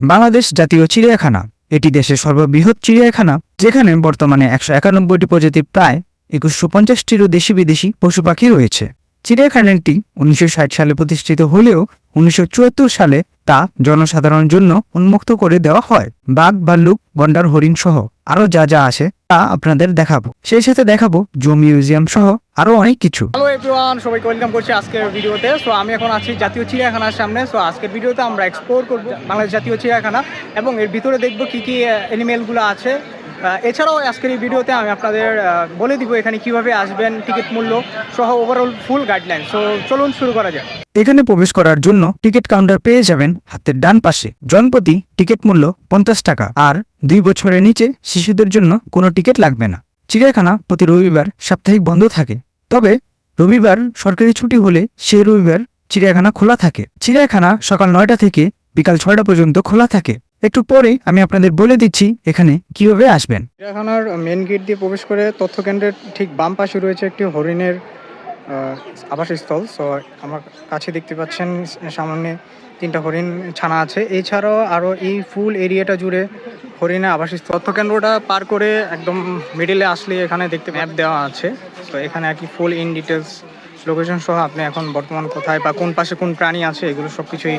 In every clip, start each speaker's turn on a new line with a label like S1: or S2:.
S1: বাংলাদেশ জাতীয় চিড়িয়াখানা এটি দেশের সর্ববৃহৎ চিড়িয়াখানা, যেখানে বর্তমানে 191টি প্রজাতির প্রায় 2150টিরও দেশি বিদেশি পশু পাখি রয়েছে। চিড়িয়াখানাটি 1960 সালে প্রতিষ্ঠিত হলেও 1974 সালে তা জনসাধারণের জন্য উন্মুক্ত করে দেওয়া হয়। বাঘ, ভাল্লুক, গন্ডার, হরিণ সহ আরো যা যা আছে তা আপনাদের দেখাবো। সেই সাথে দেখাবো জু মিউজিয়াম সহ আরো অনেক কিছু।
S2: হ্যালো এভরিওয়ান, সবাইকে ওয়েলকাম করছি আজকের ভিডিওতে। সো আমি এখন আছি জাতীয় চিড়িয়াখানার সামনে। সো আজকের ভিডিওতে আমরা এক্সপ্লোর করব বাংলাদেশ জাতীয় চিড়িয়াখানা এবং এর ভিতরে দেখব কি কি অ্যানিমেলগুলো আছে। এছাড়াও আজকের এই ভিডিওতে আমি আপনাদের বলে দিব এখানে কিভাবে আসবেন, টিকিট মূল্য সহ ওভারঅল ফুল গাইডলাইন। সো চলুন শুরু করা যাক।
S1: এখানে প্রবেশ করার জন্য টিকিট কাউন্টার পেয়ে যাবেন হাতের ডান পাশে। জনপ্রতি টিকিট মূল্য 50 টাকা, আর 2 বছরের নিচে শিশুদের জন্য কোনো টিকিট লাগবে না। চিড়িয়াখানা প্রতি রবিবার সাপ্তাহিক বন্ধ থাকে, তবে রবিবার সরকারি ছুটি হলে সেই রবিবার চিড়িয়াখানা খোলা থাকে। চিড়িয়াখানা সকাল 9টা থেকে বিকাল 6টা পর্যন্ত খোলা থাকে। একটু পরে আমি আপনাদের বলে দিচ্ছি এখানে কিভাবে আসবেন।
S2: চিড়িয়াখানার মেন গেট দিয়ে প্রবেশ করে তথ্য কেন্দ্রের ঠিক বাম পাশে রয়েছে একটি হরিণের আবাসস্থল। সো আমার কাছে দেখতে পাচ্ছেন সামনে 3টা হরিণ ছানা আছে। এছাড়াও আরও এই ফুল এরিয়াটা জুড়ে হরিণের আবাসস্থল। তথ্য কেন্দ্রটা পার করে একদম মিডিলে আসলে এখানে দেখতে ম্যাপ দেওয়া আছে। তো এখানে আর কি ফুল ইন ডিটেলস লোকেশন সহ আপনি এখন বর্তমান কোথায় বা কোন পাশে কোন প্রাণী আছে এগুলো সব কিছুই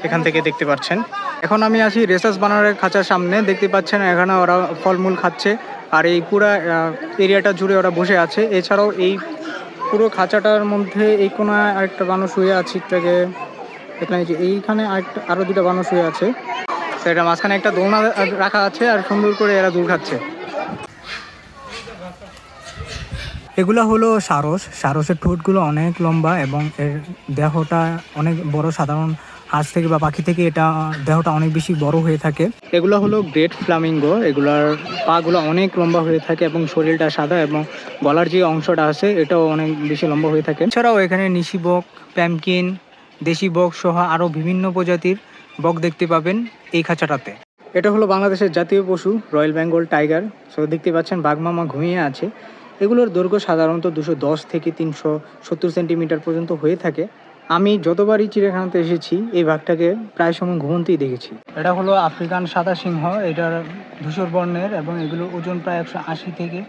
S2: এখান থেকে দেখতে পাচ্ছেন। এখন আমি আছি রেসার্চ বানরের খাঁচার সামনে। দেখতে পাচ্ছেন এখানে ওরা ফলমূল খাচ্ছে, আর এই পুরা এরিয়াটা জুড়ে ওরা বসে আছে। এছাড়াও এই পুরো খাঁচাটার মধ্যে এই কোনো আরেকটা বানর শুয়ে আছে, একটাকে এখানে যে এইখানে আরও 2টা বানর শুয়ে আছে। সেটা মাঝখানে একটা দোলনা রাখা আছে, আর সুন্দর করে এরা দূর খাচ্ছে। এগুলো হলো সারস। সারসের ঠোঁটগুলো অনেক লম্বা এবং এর দেহটা অনেক বড়। সাধারণ হাঁস থেকে বা পাখি থেকে এটা দেহটা অনেক বেশি বড় হয়ে থাকে। এগুলো হলো গ্রেট ফ্লামিঙ্গো। এগুলার পাগুলো অনেক লম্বা হয়ে থাকে এবং শরীরটা সাদা, এবং গলার যে অংশটা আছে এটাও অনেক বেশি লম্বা হয়ে থাকে। এছাড়াও এখানে নিশি বক, প্যামকিন, দেশি বক সহ আরও বিভিন্ন প্রজাতির বক দেখতে পাবেন এই খাঁচাটাতে। এটা হলো বাংলাদেশের জাতীয় পশু রয়্যাল বেঙ্গল টাইগার। সো দেখতে পাচ্ছেন বাঘমামা ঘুমিয়ে আছে। এগুলোর দৈর্ঘ্য সাধারণত 210 থেকে 370 সেন্টিমিটার পর্যন্ত হয়ে থাকে। আমি যতবারই চিড়িয়াখানাতে এসেছি এই বাঘটাকে প্রায় সময় ঘুমন্তেই দেখেছি। এটা হলো আফ্রিকান সাদা সিংহ। এটার ধূসর বর্ণের এবং এগুলোর ওজন প্রায় 180 থেকে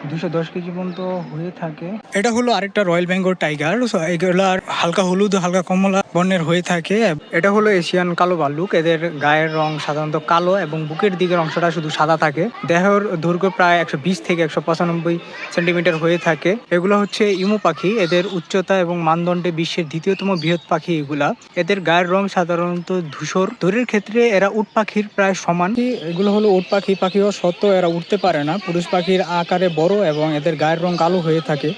S2: 210 কেজি পর্যন্ত হয়ে থাকে। এটা হলো আরেকটা রয়্যাল বেঙ্গল টাইগার। এগুলার হালকা হলুদ, হালকা কমলা বর্ণের হয়ে থাকে। এটা হলো এশিয়ান কালো ভাল্লুক। এদের গায়ের রং সাধারণত কালো এবং বুকের দিকের অংশটা শুধু সাদা থাকে। দেহের দৈর্ঘ্য প্রায় 120 থেকে 195 সেন্টিমিটার হয়ে থাকে। এগুলো হচ্ছে ইমু পাখি। এদের উচ্চতা এবং মানদণ্ডে বিশ্বের দ্বিতীয়তম বৃহৎ পাখি এগুলা। এদের গায়ের রং সাধারণত ধূসর। দড়ির ক্ষেত্রে এরা উট পাখির প্রায় সমান। এগুলো হলো উট পাখি। পাখি হওয়া সত্ত্বেও এরা উঠতে পারে না। পুরুষ পাখির আকারে বড় এবং এদের গায়ের রং কালো হয়ে থাকে।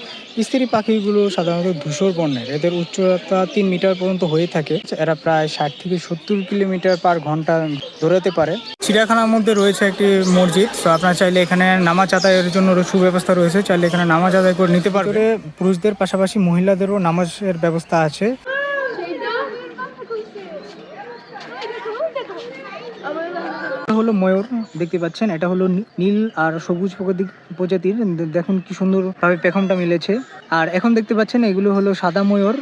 S2: স্ত্রী পাখিগুলো সাধারণত ধূসর বর্ণের। এদের উচ্চতা 3 মিটার পর্যন্ত হয়ে থাকে। এরা প্রায় 60 থেকে 70 কিলোমিটার পার ঘন্টা দৌড়াতে পারে। চিড়িয়াখানার মধ্যে রয়েছে একটি মসজিদ। তো আপনারা চাইলে এখানে নামাজ আদায়ের জন্য সুব্যবস্থা রয়েছে। চাইলে এখানে নামাজ আদায় করে নিতে পারবে। পুরুষদের পাশাপাশি মহিলাদেরও নামাজের ব্যবস্থা আছে। হলো ময়ূর দেখতে পাচ্ছেন। এটা হলো নীল আর সবুজ প্রজাতির। দেখুন কি সুন্দর ভাবে পেখমটা মিলেছে। আর এখন দেখতে পাচ্ছেন এগুলো হলো সাদা ময়ূর।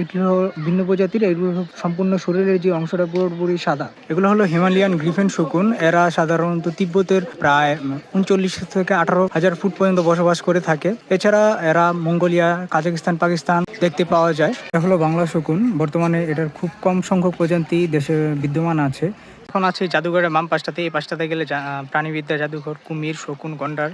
S2: এগুলো ভিন্ন প্রজাতির। এগুলো সম্পূর্ণ শরীরের যে অংশটা পুরোপুরি সাদা। এগুলো হলো হিমালয়ান গ্রিফেন শকুন। এরা সাধারণত তিব্বতের প্রায় 39 থেকে 18,000 ফুট পর্যন্ত বসবাস করে থাকে। এছাড়া এরা মঙ্গোলিয়া, কাজাকিস্তান, পাকিস্তান দেখতে পাওয়া যায়। এটা হলো বাংলা শকুন। বর্তমানে এটার খুব কম সংখ্যক প্রজাতি দেশে বিদ্যমান আছে। এখন আছে জাদুঘরের বাম পাশটাতে। এই পাশটাতে গেলে প্রাণীবিদ্যা জাদুঘর, কুমির, শকুন, গন্ডার,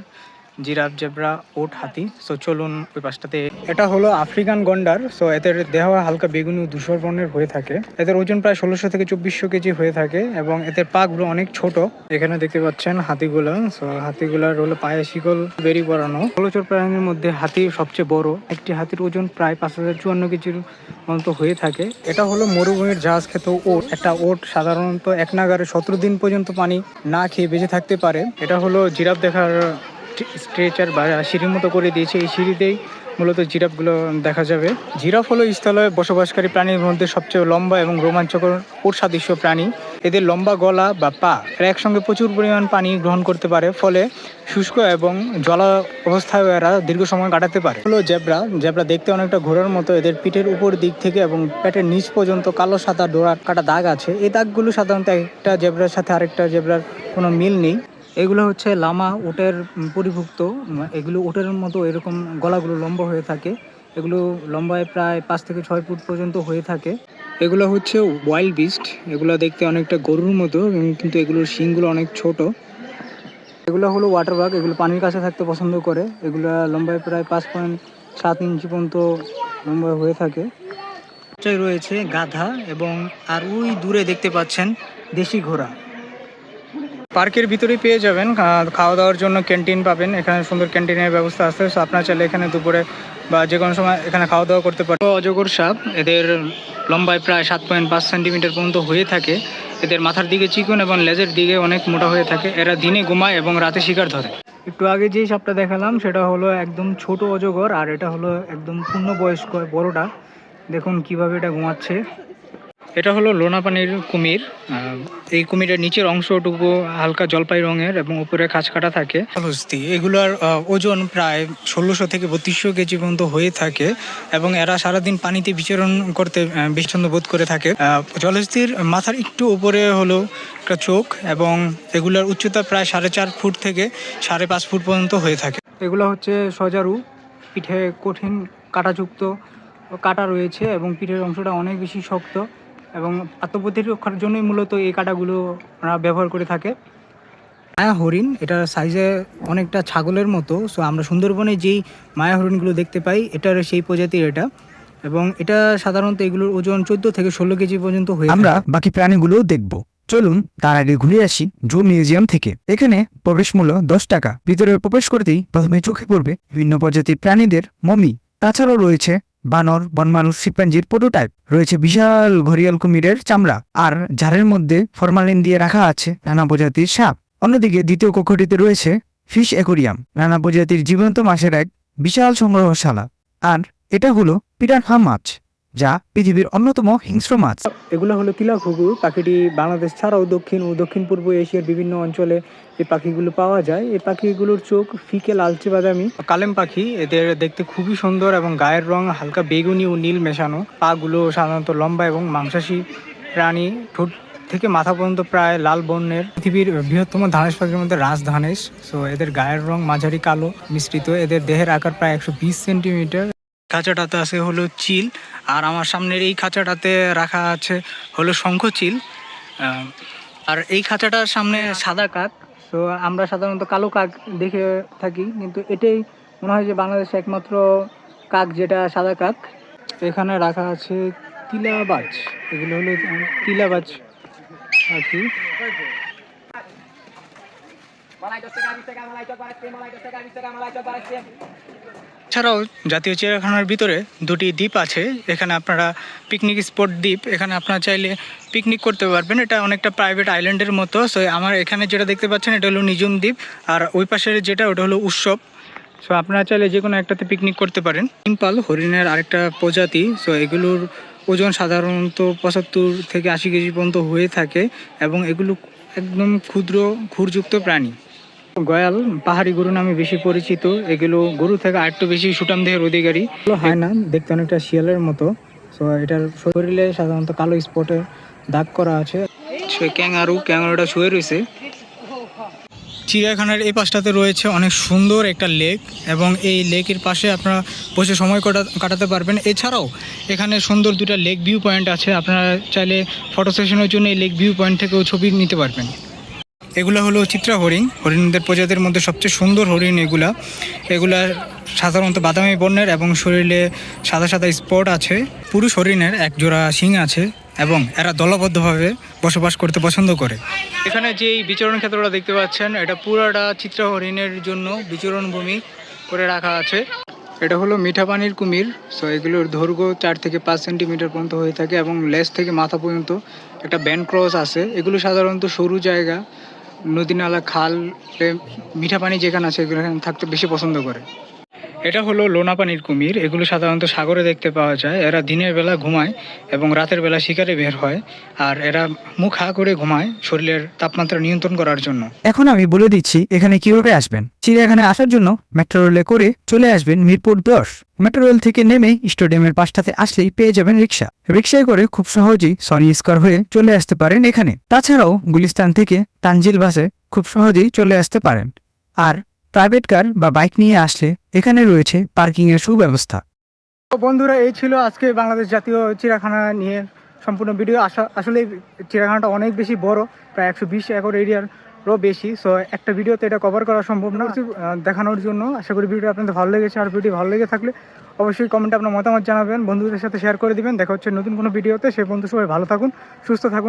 S2: জিরাফ, জেব্রা, ওট, হাতি। সো চলুন ওই পাশটাতে। এটা হলো আফ্রিকান গন্ডার। সো এদের দেহ হালকা বেগুনি ধূসর বর্ণের হয়ে থাকে। এদের ওজন প্রায় 1600 থেকে 2400 কেজি হয়ে থাকে এবং এদের পাগুলো অনেক ছোট। এখানে দেখতে পাচ্ছেন হাতিগুলো। সো হাতিগুলার হলো পায়ে শিকল বেরি পরানো। জলচর প্রাণীর মধ্যে হাতি সবচেয়ে বড়। একটি হাতির ওজন প্রায় 5054 কেজির মতো হয়ে থাকে। এটা হলো মরুভূমির জাহাজ খেত ওট। একটা ওট সাধারণত এক নাগারে 17 দিন পর্যন্ত পানি না খেয়ে বেঁচে থাকতে পারে। এটা হলো জিরাফ দেখার স্ট্রেচার বা সিঁড়ির মতো করে দিয়েছে। এই সিঁড়িতেই মূলত জিরাফগুলো দেখা যাবে। জিরাফ হলো স্থলে বসবাসকারী প্রাণীর মধ্যে সবচেয়ে লম্বা এবং রোমাঞ্চকর সাদৃশ্য প্রাণী। এদের লম্বা গলা বা পা এরা একসঙ্গে প্রচুর পরিমাণ পানি গ্রহণ করতে পারে, ফলে শুষ্ক এবং জলা অবস্থায় এরা দীর্ঘ সময় কাটাতে পারে। হলো জেব্রা। জেব্রা দেখতে অনেকটা ঘোড়ার মতো। এদের পিঠের উপর দিক থেকে এবং পেটের নিচ পর্যন্ত কালো সাদা ডোরা কাটা দাগ আছে। এই দাগগুলো সাধারণত একটা জেব্রার সাথে আরেকটা জেব্রার কোনো মিল নেই। এগুলো হচ্ছে লামা, উটের পরিভুক্ত। এগুলো উটের মতো এরকম গলাগুলো লম্বা হয়ে থাকে। এগুলো লম্বায় প্রায় 5 থেকে 6 ফুট পর্যন্ত হয়ে থাকে। এগুলো হচ্ছে ওয়াইল্ড বিস্ট। এগুলো দেখতে অনেকটা গরুর মতো, কিন্তু এগুলোর শিংগুলো অনেক ছোট। এগুলো হলো ওয়াটার বাগ। এগুলো পানির কাছে থাকতে পছন্দ করে। এগুলো লম্বায় প্রায় 5.7 ইঞ্চি পর্যন্ত লম্বা হয়ে থাকে। রয়েছে গাধা এবং আর ওই দূরে দেখতে পাচ্ছেন দেশি ঘোড়া। পার্কের ভিতরেই পেয়ে যাবেন খাওয়া দাওয়ার জন্য ক্যান্টিন পাবেন। এখানে সুন্দর ক্যান্টিনের ব্যবস্থা আছে। সো আপনারা চাইলে এখানে দুপুরে বা যে কোনো সময় এখানে খাওয়া দাওয়া করতে পারেন। অজগর সাপ, এদের লম্বায় প্রায় 7.5 সেন্টিমিটার পর্যন্ত হয়ে থাকে। এদের মাথার দিকে চিকন এবং লেজের দিকে অনেক মোটা হয়ে থাকে। এরা দিনে ঘুমায় এবং রাতে শিকার ধরে। একটু আগে যেই সাপটা দেখালাম সেটা হলো একদম ছোট অজগর, আর এটা হলো একদম পূর্ণবয়স্ক বড়টা। দেখুন কিভাবে এটা ঘুমাচ্ছে। এটা হলো লোনা পানির কুমির। এই কুমিরের নিচের অংশটুকু হালকা জলপাই রঙের এবং উপরে খাঁজ কাটা থাকে। হস্তি, এগুলোর ওজন প্রায় 1600 থেকে 3200 কেজি পর্যন্ত হয়ে থাকে এবং এরা সারাদিন পানিতে বিচরণ করতে স্বাচ্ছন্দ্য বোধ করে থাকে। জলহস্তির মাথার একটু উপরে হলো একটা চোখ এবং এগুলোর উচ্চতা প্রায় 4.5 ফুট থেকে 5.5 ফুট পর্যন্ত হয়ে থাকে। এগুলো হচ্ছে সজারু। পিঠে কঠিন কাঁটাযুক্ত কাঁটা রয়েছে এবং পিঠের অংশটা অনেক বেশি শক্ত এবং আত্মপ্রতিরক্ষার জন্যই মূলত এই কাঁটাগুলো ওরা ব্যবহার করে থাকে। মায়া হরিণ, এটা সাইজে অনেকটা ছাগলের মতো। সো আমরা সুন্দরবনে যেই মায়া হরিণগুলো দেখতে পাই এটার সেই প্রজাতির এটা, এবং এটা সাধারণত এগুলোর ওজন 14 থেকে 16 কেজি পর্যন্ত হয়ে
S1: আমরা বাকি প্রাণীগুলোও দেখব। চলুন তার আগে ঘুরে আসি জু মিউজিয়াম থেকে। এখানে প্রবেশ মূল্য 10 টাকা। ভিতরে প্রবেশ করতেই প্রথমে চোখে পড়বে বিভিন্ন প্রজাতির প্রাণীদের মমি। তাছাড়াও রয়েছে বানর, বনমানুষ, শিম্পাঞ্জির প্রোটোটাইপ, রয়েছে বিশাল ঘড়িয়াল কুমিরের চামড়া, আর ঝাড়ের মধ্যে ফরমালিন দিয়ে রাখা আছে নানা প্রজাতির সাপ। অন্যদিকে দ্বিতীয় কক্ষটিতে রয়েছে ফিশ অ্যাকোরিয়াম, নানা প্রজাতির জীবন্ত মাছের এক বিশাল সংগ্রহশালা। আর এটা হলো পিরানহা মাছ, যা পৃথিবীর অন্যতম হিংস্র মাছ। এগুলো হলো তিলা ঘুঘু। পাখিটি বাংলাদেশ ছাড়াও দক্ষিণ ও দক্ষিণ পূর্ব এশিয়ার বিভিন্ন অঞ্চলে এই পাখিগুলো পাওয়া যায়। এই পাখিগুলোর চোখ ফিকে লালচে বাদামি। কালেম পাখি, এদের দেখতে খুবই সুন্দর এবং গায়ের রং হালকা বেগুনি ও নীল মেশানো। পাগুলো সাধারণত লম্বা এবং মাংসাশী প্রাণী। ঠোঁট থেকে মাথা পর্যন্ত প্রায় লাল বর্ণের। পৃথিবীর বৃহত্তম ধানেশ পাখির মধ্যে রাজধানেশ। সো এদের গায়ের রং মাঝারি কালো মিশ্রিত। এদের দেহের আকার প্রায় 120 সেন্টিমিটার। খাঁচাটাতে আছে হলো চিল, আর আমার সামনের এই খাঁচাটাতে রাখা আছে হলো শঙ্খচিল। আর এই খাঁচাটার সামনে সাদা কাক। তো আমরা সাধারণত কালো কাক দেখে থাকি, কিন্তু এটাই মনে হয় যে বাংলাদেশে একমাত্র কাক যেটা সাদা কাক। এখানে রাখা আছে তিলাবাজ। এগুলো হলো তিলাবাজ পাখি। এছাড়াও জাতীয় চিড়িয়াখানার ভিতরে দুটি দ্বীপ আছে। এখানে আপনারা পিকনিক স্পট দ্বীপ, এখানে আপনারা চাইলে পিকনিক করতে পারবেন। এটা অনেকটা প্রাইভেট আইল্যান্ডের মতো। সো আমার এখানে যেটা দেখতে পাচ্ছেন এটা হলো নিজুম দ্বীপ, আর ওই পাশের যেটা ওটা হলো উৎসব। সো আপনারা চাইলে যে কোনো একটাতে পিকনিক করতে পারেন। ইম্পাল হরিণের আরেকটা প্রজাতি। সো এগুলোর ওজন সাধারণত 75 থেকে 80 কেজি পর্যন্ত হয়ে থাকে এবং এগুলো একদম ক্ষুদ্র খুরযুক্ত প্রাণী। গয়াল পাহাড়ি গরু নামে বেশি পরিচিত। এগুলো গরু থেকে আরেকটু বেশি সুঠাম দেহের অধিকারী। হায়না দেখতে অনেকটা শিয়ালের মতো। সো এটার শরীরে সাধারণত কালো স্পটে দাগ করা আছে। ক্যাঙ্গারুটা শুয়ে রয়েছে। চিড়িয়াখানার এই পাশটাতে রয়েছে অনেক সুন্দর একটা লেক এবং এই লেকের পাশে আপনারা বসে সময় কাটাতে পারবেন। এছাড়াও এখানে সুন্দর দুটা লেক ভিউ পয়েন্ট আছে। আপনারা চাইলে ফটো সেশনের জন্য এই লেক ভিউ পয়েন্ট থেকেও ছবি নিতে পারবেন। এগুলো হলো চিত্রা হরিণ। হরিণদের প্রজাতির মধ্যে সবচেয়ে সুন্দর হরিণ এগুলা। সাধারণত বাদামি বর্ণের এবং শরীরে সাদা সাদা স্পট আছে। পুরুষ হরিণের এক জোড়া শিং আছে এবং এরা দলবদ্ধভাবে বসবাস করতে পছন্দ করে। এখানে যেই বিচরণ ক্ষেত্রটা দেখতে পাচ্ছেন এটা পুরাটা চিত্রা হরিণের জন্য বিচরণ ভূমি করে রাখা আছে। এটা হলো মিঠা পানির কুমির। সো এগুলোর দৈর্ঘ্য 4 থেকে 5 সেন্টিমিটার পর্যন্ত হয়ে থাকে এবং লেজ থেকে মাথা পর্যন্ত একটা ব্যান্ড ক্রস আছে। এগুলো সাধারণত সরু জায়গা, নদী নালা, খাল, মিঠা পানি যেখানে আছে এগুলো থাকতে বেশি পছন্দ করে।
S2: এটা হলো লোনা পানির কুমির। এগুলো সাধারণত সাগরে দেখতে পাওয়া যায়। এরা দিনের বেলা ঘুমায় এবং রাতের বেলা শিকারে বের হয়। আর এরা মুখ হা করে ঘুমায় শরীরের তাপমাত্রা নিয়ন্ত্রণ করার জন্য।
S1: এখন আমি বলে দিচ্ছি এখানে কিভাবে আসবেন। চিড়িয়াখানায় আসার জন্য মেট্রো রেলে করে চলে আসবেন মিরপুর 10। মেট্রো রেল থেকে নেমে স্টেডিয়ামের পাশটাতে আসলেই পেয়ে যাবেন রিক্সা। রিক্সায় করে খুব সহজেই সনি স্কয়ার হয়ে চলে আসতে পারেন এখানে। তাছাড়াও গুলিস্তান থেকে তানজিল বাসে খুব সহজেই চলে আসতে পারেন। আর প্রাইভেট কার বা বাইক নিয়ে আসলে এখানে রয়েছে পার্কিং এর সুব্যবস্থা।
S2: তো বন্ধুরা, এই ছিল আজকে বাংলাদেশ জাতীয় চিড়িয়াখানা নিয়ে সম্পূর্ণ ভিডিও। আসলে চিড়িয়াখানাটা অনেক বেশি বড়, প্রায় 120 একর এরিয়ারও বেশি। সো একটা ভিডিওতে এটা কভার করা সম্ভব না দেখানোর জন্য। আশা করি ভিডিও আপনাদের ভালো লেগেছে। আর ভিডিও ভালো লেগে থাকলে অবশ্যই কমেন্টে আপনার মতামত জানাবেন, বন্ধুদের সাথে শেয়ার করে দিবেন। দেখা হচ্ছে নতুন কোনো ভিডিওতে। সে বন্ধু সবাই ভালো থাকুন, সুস্থ থাকুন।